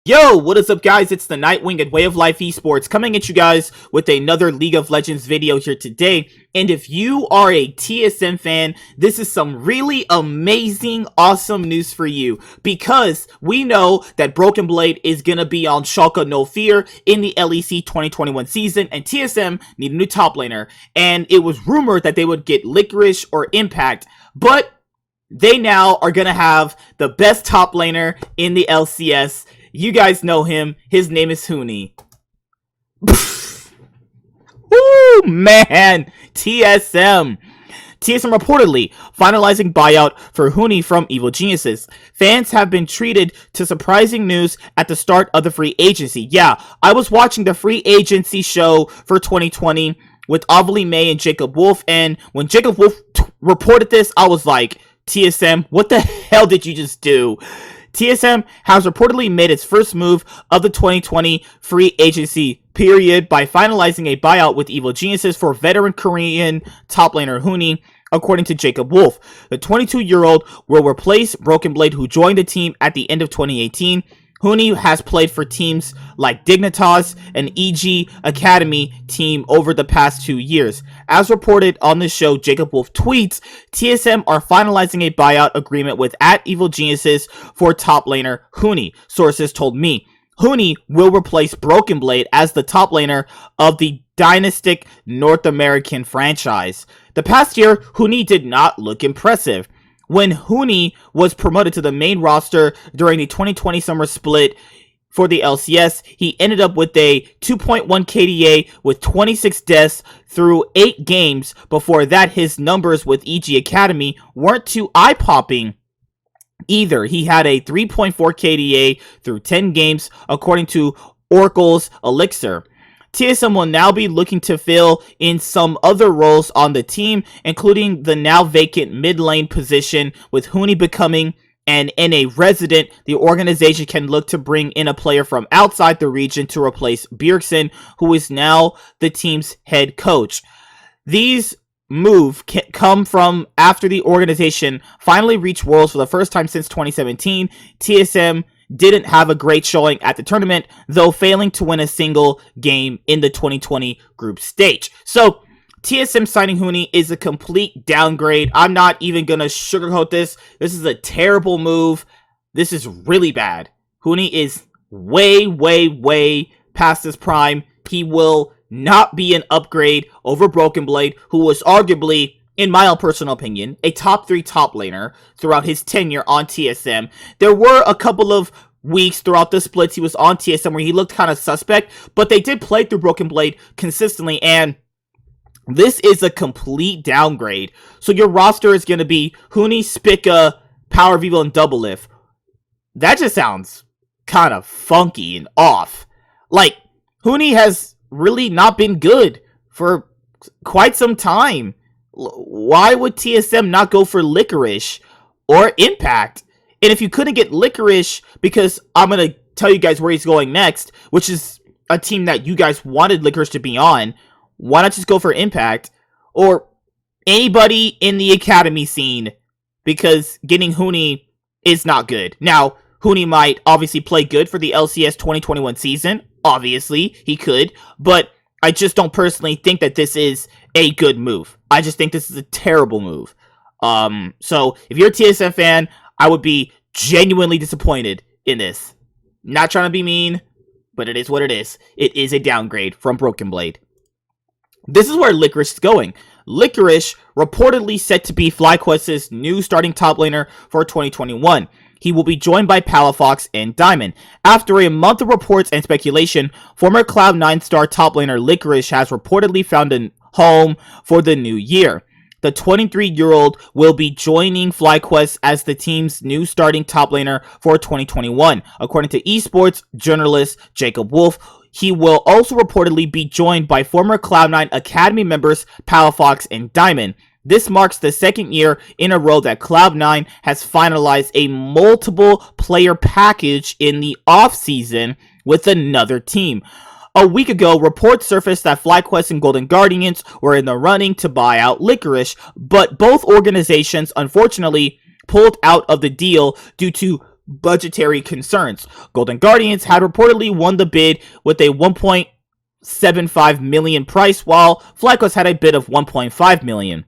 Yo, what is up guys? It's the Nightwing at Way of Life Esports coming at you guys with another League of Legends video here today. And if you are a TSM fan, this is some really amazing, awesome news for you. Because we know that Broken Blade is going to be on Schalke No Fear in the LEC 2021 season. And TSM need a new top laner. And it was rumored that they would get Licorice or Impact. But they now are going to have the best top laner in the LCS. You guys know him. His name is Hooni. Woo, man. TSM reportedly finalizing buyout for Huni from Evil Geniuses. Fans have been treated to surprising news at the start of the free agency. Yeah, I was watching the free agency show for 2020 with Ovely May and Jacob Wolf, and when Jacob Wolf reported this, I was like, TSM, what the hell did you just do? TSM has reportedly made its first move of the 2020 free agency period by finalizing a buyout with Evil Geniuses for veteran Korean top laner Hooni, according to Jacob Wolf. The 22-year-old will replace Broken Blade, who joined the team at the end of 2018. Hooni has played for teams like Dignitas and EG Academy team over the past 2 years. As reported on the show, Jacob Wolf tweets, TSM are finalizing a buyout agreement with @EvilGeniuses for top laner Hooni, sources told me. Hooni will replace Broken Blade as the top laner of the dynastic North American franchise. The past year, Hooni did not look impressive. When Huni was promoted to the main roster during the 2020 summer split for the LCS, he ended up with a 2.1 KDA with 26 deaths through 8 games. Before that, his numbers with EG Academy weren't too eye-popping either. He had a 3.4 KDA through 10 games, according to Oracle's Elixir. TSM will now be looking to fill in some other roles on the team, including the now vacant mid lane position. With Hooni becoming an NA resident, the organization can look to bring in a player from outside the region to replace Bjergsen, who is now the team's head coach. These moves come from after the organization finally reached Worlds for the first time since 2017. TSM didn't have a great showing at the tournament, though failing to win a single game in the 2020 group stage. So, TSM signing Hooni is a complete downgrade. I'm not even going to sugarcoat this. This is a terrible move. This is really bad. Hooni is way past his prime. He will not be an upgrade over Broken Blade, who was arguably, in my own personal opinion, a top 3 top laner throughout his tenure on TSM. There were a couple of weeks throughout the splits he was on TSM where he looked kind of suspect, but they did play through Broken Blade consistently, and this is a complete downgrade. So your roster is going to be Huni, Spica, Power of Evil, and Doublelift. That just sounds kind of funky and off. Like, Huni has really not been good for quite some time. Why would TSM not go for Licorice or Impact? And if you couldn't get Licorice, because I'm going to tell you guys where he's going next, which is a team that you guys wanted Licorice to be on, why not just go for Impact? Or anybody in the Academy scene, because getting Hooni is not good. Now, Hooni might obviously play good for the LCS 2021 season. Obviously, he could, but I just don't personally think that this is a good move. I just think this is a terrible move. So if you're a TSM fan, I would be genuinely disappointed in this. Not trying to be mean, but it is what it is. It is a downgrade from Broken Blade. This is where Licorice is going. Licorice reportedly set to be FlyQuest's new starting top laner for 2021. He will be joined by Palafox and Diamond. After a month of reports and speculation, former Cloud9 star top laner Licorice has reportedly found a home for the new year. The 23-year-old will be joining FlyQuest as the team's new starting top laner for 2021. According to esports journalist Jacob Wolf, he will also reportedly be joined by former Cloud9 Academy members Palafox and Diamond. This marks the second year in a row that Cloud9 has finalized a multiple player package in the offseason with another team. A week ago, reports surfaced that FlyQuest and Golden Guardians were in the running to buy out Licorice, but both organizations unfortunately pulled out of the deal due to budgetary concerns. Golden Guardians had reportedly won the bid with a 1.75 million price, while FlyQuest had a bid of 1.5 million.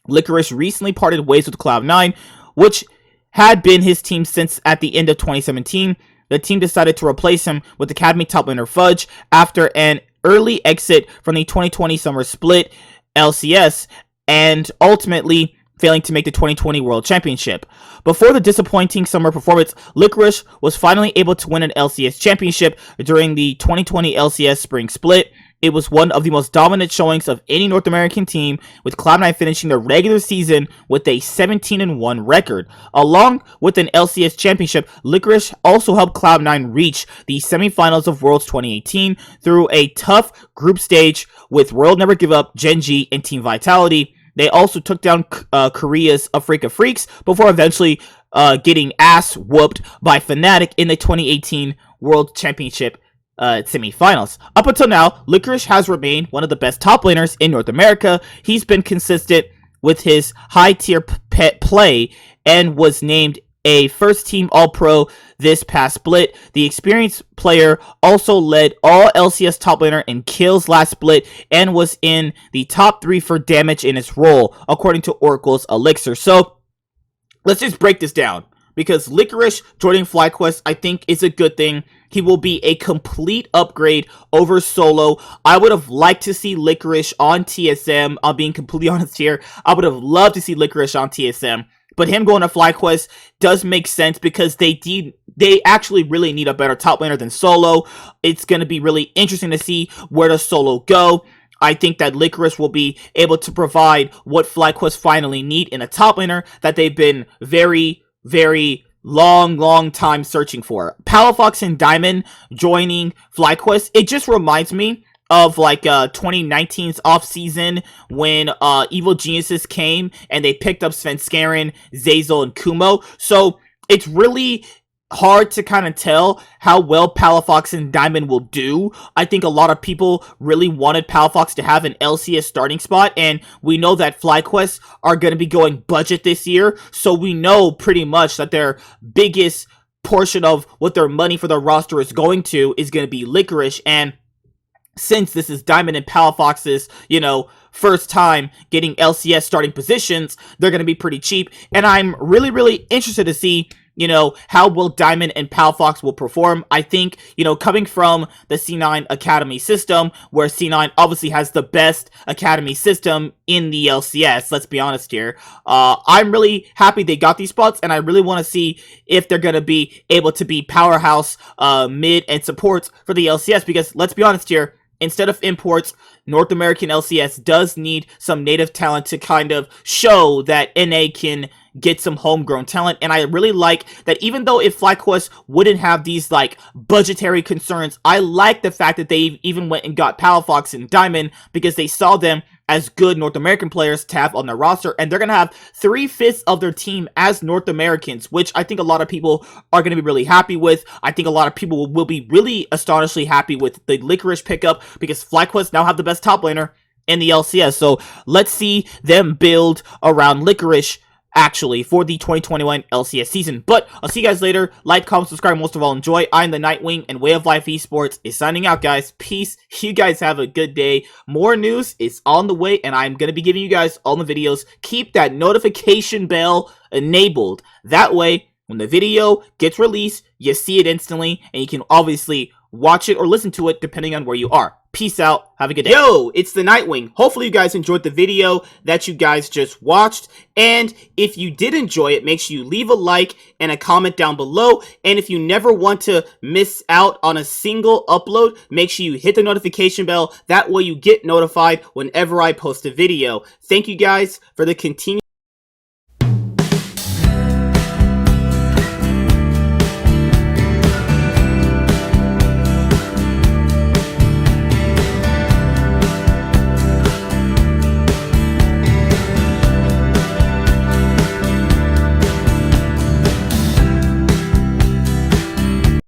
Licorice recently parted ways with Cloud9, which had been his team since at the end of 2017. The team decided to replace him with Academy top laner Fudge after an early exit from the 2020 summer split LCS and ultimately failing to make the 2020 World Championship. Before the disappointing summer performance, Licorice was finally able to win an LCS championship during the 2020 LCS spring split. It was one of the most dominant showings of any North American team, with Cloud9 finishing the regular season with a 17-1 record. Along with an LCS championship, Licorice also helped Cloud9 reach the semifinals of Worlds 2018 through a tough group stage with World Never Give Up, Gen G, and Team Vitality. They also took down Korea's Africa Freaks before eventually getting ass whooped by Fnatic in the 2018 World Championship semifinals. Up until now, Licorice has remained one of the best top laners in North America. He's been consistent with his high tier play and was named a first team All-Pro this past split. The experienced player also led all LCS top laner in kills last split and was in the top 3 for damage in his role, according to Oracle's Elixir. So let's just break this down, because Licorice joining FlyQuest, I think, is a good thing. He will be a complete upgrade over Solo. I would have liked to see Licorice on TSM. I'm being completely honest here. I would have loved to see Licorice on TSM. But him going to FlyQuest does make sense because they actually really need a better top laner than Solo. It's going to be really interesting to see where does Solo go. I think that Licorice will be able to provide what FlyQuest finally need in a top laner that they've been very, very long time searching for. Palafox and Diamond joining FlyQuest, it just reminds me of like 2019's offseason when Evil Geniuses came and they picked up Svenskeren, Zazel, and Kumo. So it's really hard to kind of tell how well Palafox and Diamond will do. I think a lot of people really wanted Palafox to have an LCS starting spot, and we know that FlyQuest are going to be going budget this year, so we know pretty much that their biggest portion of what their money for their roster is going to is going to be Licorice. And since this is Diamond and Palafox's, first time getting LCS starting positions, they're going to be pretty cheap, and I'm really interested to see how will Diamond and Palafox will perform. I think, coming from the C9 Academy system, where C9 obviously has the best Academy system in the LCS, let's be honest here, I'm really happy they got these spots, and I really want to see if they're going to be able to be powerhouse mid and supports for the LCS, because let's be honest here, instead of imports, North American LCS does need some native talent to kind of show that NA can get some homegrown talent. And I really like that even though if FlyQuest wouldn't have these like budgetary concerns, I like the fact that they even went and got Palafox and Diamond because they saw them as good North American players to have on their roster, and they're going to have 3/5 of their team as North Americans, which I think a lot of people are going to be really happy with. I think a lot of people will be really astonishingly happy with the Licorice pickup because FlyQuest now have the best top laner in the LCS, so let's see them build around Licorice actually for the 2021 LCS season. But I'll see you guys later. Like, comment, subscribe, most of all enjoy. I'm the Nightwing, and Way of Life Esports is signing out, guys. Peace. You guys have a good day. More news is on the way, and I'm going to be giving you guys all the videos. Keep that notification bell enabled. That way, when the video gets released, you see it instantly, and you can obviously watch it or listen to it depending on where you are. Peace out. Have a good day. Yo, it's the Nightwing. Hopefully you guys enjoyed the video that you guys just watched. And if you did enjoy it, make sure you leave a like and a comment down below. And if you never want to miss out on a single upload, make sure you hit the notification bell. That way you get notified whenever I post a video. Thank you guys for the continued